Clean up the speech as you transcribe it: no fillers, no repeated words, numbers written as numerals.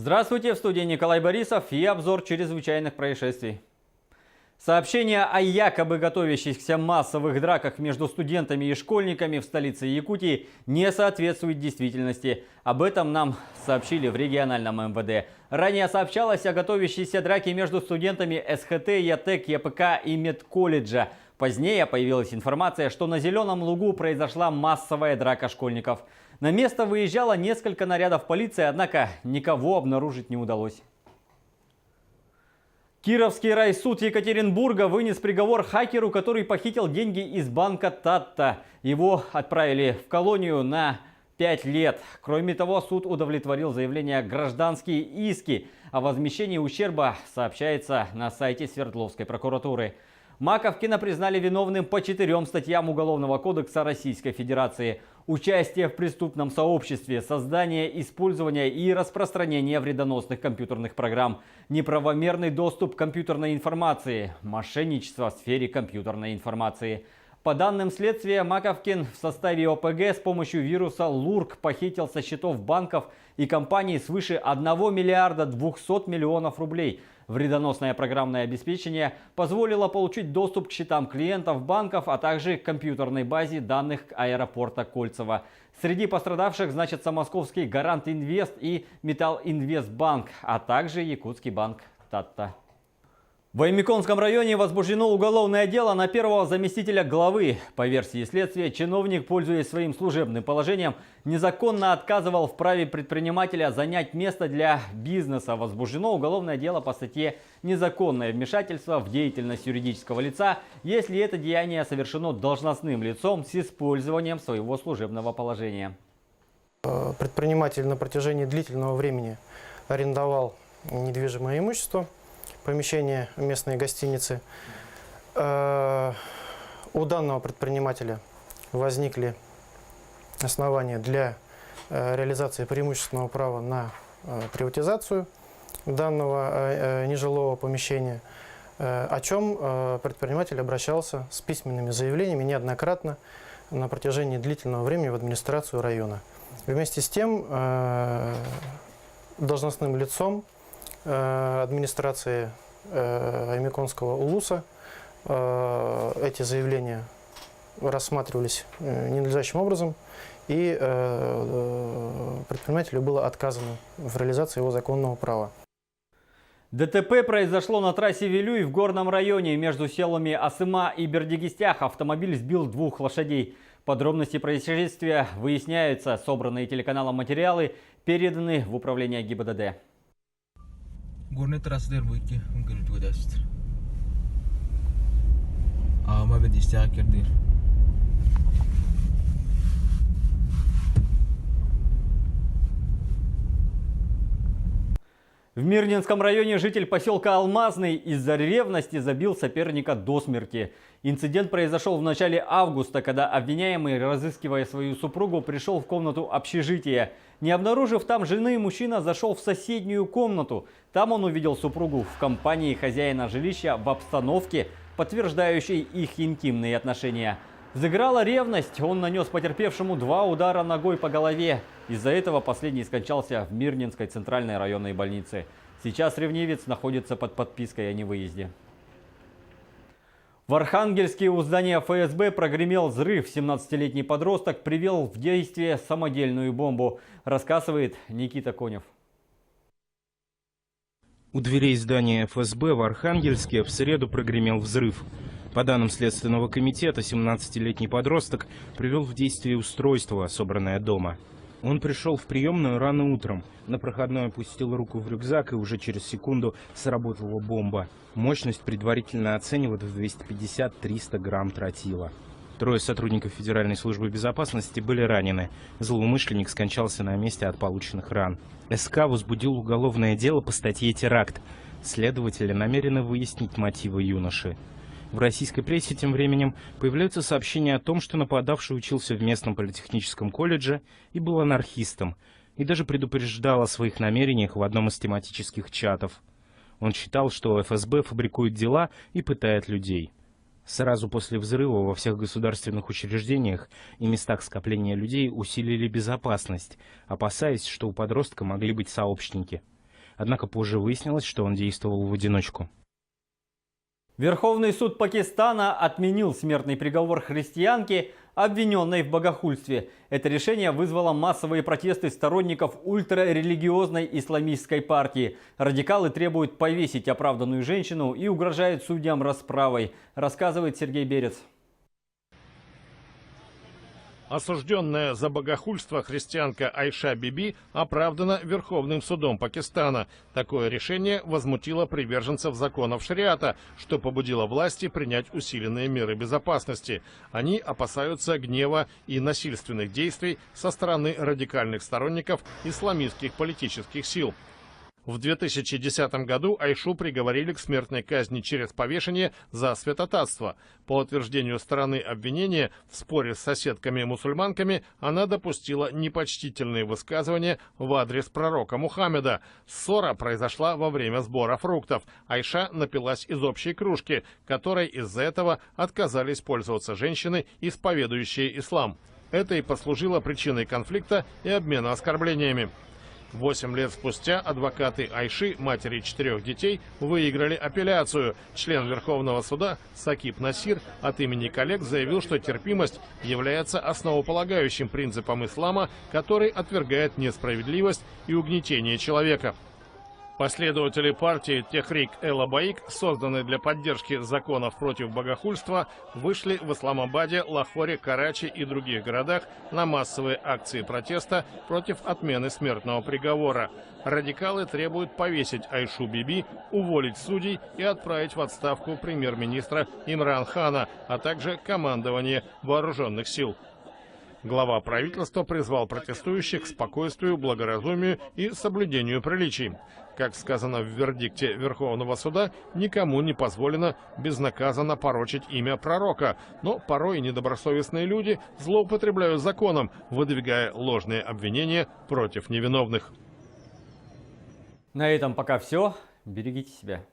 Здравствуйте, в студии Николай Борисов и обзор чрезвычайных происшествий. Сообщения о якобы готовящихся массовых драках между студентами и школьниками в столице Якутии не соответствуют действительности. Об этом нам сообщили в региональном МВД. Ранее сообщалось о готовящейся драке между студентами СХТ, ЯТЭК, ЯПК и медколледжа. Позднее появилась информация, что на Зеленом Лугу произошла массовая драка школьников. На место выезжало несколько нарядов полиции, однако никого обнаружить не удалось. Кировский райсуд Екатеринбурга вынес приговор хакеру, который похитил деньги из банка Татта. Его отправили в колонию на 5 лет. Кроме того, суд удовлетворил заявления гражданские иски о возмещении ущерба, сообщается на сайте Свердловской прокуратуры. Маковкина признали виновным по 4 статьям Уголовного кодекса Российской Федерации. Участие в преступном сообществе, создание, использование и распространение вредоносных компьютерных программ, неправомерный доступ к компьютерной информации, мошенничество в сфере компьютерной информации. По данным следствия, Маковкин в составе ОПГ с помощью вируса ЛУРК похитил со счетов банков и компаний свыше 1 миллиарда 200 миллионов рублей. Вредоносное программное обеспечение позволило получить доступ к счетам клиентов банков, а также к компьютерной базе данных аэропорта Кольцево. Среди пострадавших значатся московский Гарант Инвест и Металлинвестбанк, а также якутский банк Татта. В Аймяконском районе возбуждено уголовное дело на первого заместителя главы. По версии следствия, чиновник, пользуясь своим служебным положением, незаконно отказывал в праве предпринимателя занять место для бизнеса. Возбуждено уголовное дело по статье «Незаконное вмешательство в деятельность юридического лица», если это деяние совершено должностным лицом с использованием своего служебного положения. Предприниматель на протяжении длительного времени арендовал недвижимое имущество, помещение местной гостиницы. У данного предпринимателя возникли основания для реализации преимущественного права на приватизацию данного нежилого помещения, о чем предприниматель обращался с письменными заявлениями неоднократно на протяжении длительного времени в администрацию района. Вместе с тем должностным лицом администрации Аймяконского УЛУСа эти заявления рассматривались ненадлежащим образом, и предпринимателю было отказано в реализации его законного права. ДТП произошло на трассе Вилюй в Горном районе. Между селами Асыма и Бердигистях автомобиль сбил 2 лошадей. Подробности происшествия выясняются. Собранные телеканалом материалы переданы в управление ГИБДД. Горный трассы бойки гүрүлт көдәстер. Ама бедистя кердир. В Мирнинском районе житель поселка Алмазный из-за ревности забил соперника до смерти. Инцидент произошел в начале августа, когда обвиняемый, разыскивая свою супругу, пришел в комнату общежития. Не обнаружив там жены, мужчина зашел в соседнюю комнату. Там он увидел супругу в компании хозяина жилища в обстановке, подтверждающей их интимные отношения. Взыграла ревность, он нанес потерпевшему 2 удара ногой по голове. Из-за этого последний скончался в Мирнинской центральной районной больнице. Сейчас ревнивец находится под подпиской о невыезде. В Архангельске у здания ФСБ прогремел взрыв. 17-летний подросток привел в действие самодельную бомбу, рассказывает Никита Конев. У дверей здания ФСБ в Архангельске в среду прогремел взрыв. По данным Следственного комитета, 17-летний подросток привел в действие устройство, собранное дома. Он пришел в приемную рано утром. На проходной опустил руку в рюкзак, и уже через секунду сработала бомба. Мощность предварительно оценивают в 250-300 грамм тротила. 3 сотрудников Федеральной службы безопасности были ранены. Злоумышленник скончался на месте от полученных ран. СК возбудил уголовное дело по статье «Теракт». Следователи намерены выяснить мотивы юноши. В российской прессе тем временем появляются сообщения о том, что нападавший учился в местном политехническом колледже и был анархистом, и даже предупреждал о своих намерениях в одном из тематических чатов. Он считал, что ФСБ фабрикует дела и пытает людей. Сразу после взрыва во всех государственных учреждениях и местах скопления людей усилили безопасность, опасаясь, что у подростка могли быть сообщники. однако позже выяснилось, что он действовал в одиночку. Верховный суд Пакистана отменил смертный приговор христианке, обвиненной в богохульстве. Это решение вызвало массовые протесты сторонников ультрарелигиозной исламистской партии. Радикалы требуют повесить оправданную женщину и угрожают судьям расправой, рассказывает Сергей Берец. Осужденная за богохульство христианка Айша Биби оправдана Верховным судом Пакистана. Такое решение возмутило приверженцев законов шариата, что побудило власти принять усиленные меры безопасности. Они опасаются гнева и насильственных действий со стороны радикальных сторонников исламистских политических сил. В 2010 году Айшу приговорили к смертной казни через повешение за святотатство. По утверждению стороны обвинения, в споре с соседками-мусульманками она допустила непочтительные высказывания в адрес пророка Мухаммеда. Ссора произошла во время сбора фруктов. Айша напилась из общей кружки, которой из-за этого отказались пользоваться женщины, исповедующие ислам. Это и послужило причиной конфликта и обмена оскорблениями. 8 лет спустя адвокаты Айши, матери 4 детей, выиграли апелляцию. Член Верховного суда Сакиб Насир от имени коллег заявил, что терпимость является основополагающим принципом ислама, который отвергает несправедливость и угнетение человека. Последователи партии Техрик-эл-Абаик, созданной для поддержки законов против богохульства, вышли в Исламабаде, Лахоре, Карачи и других городах на массовые акции протеста против отмены смертного приговора. Радикалы требуют повесить Айшу Биби, уволить судей и отправить в отставку премьер-министра Имран Хана, а также командование вооруженных сил. Глава правительства призвал протестующих к спокойствию, благоразумию и соблюдению приличий. Как сказано в вердикте Верховного суда, никому не позволено безнаказанно порочить имя пророка, но порой недобросовестные люди злоупотребляют законом, выдвигая ложные обвинения против невиновных. На этом пока все. Берегите себя.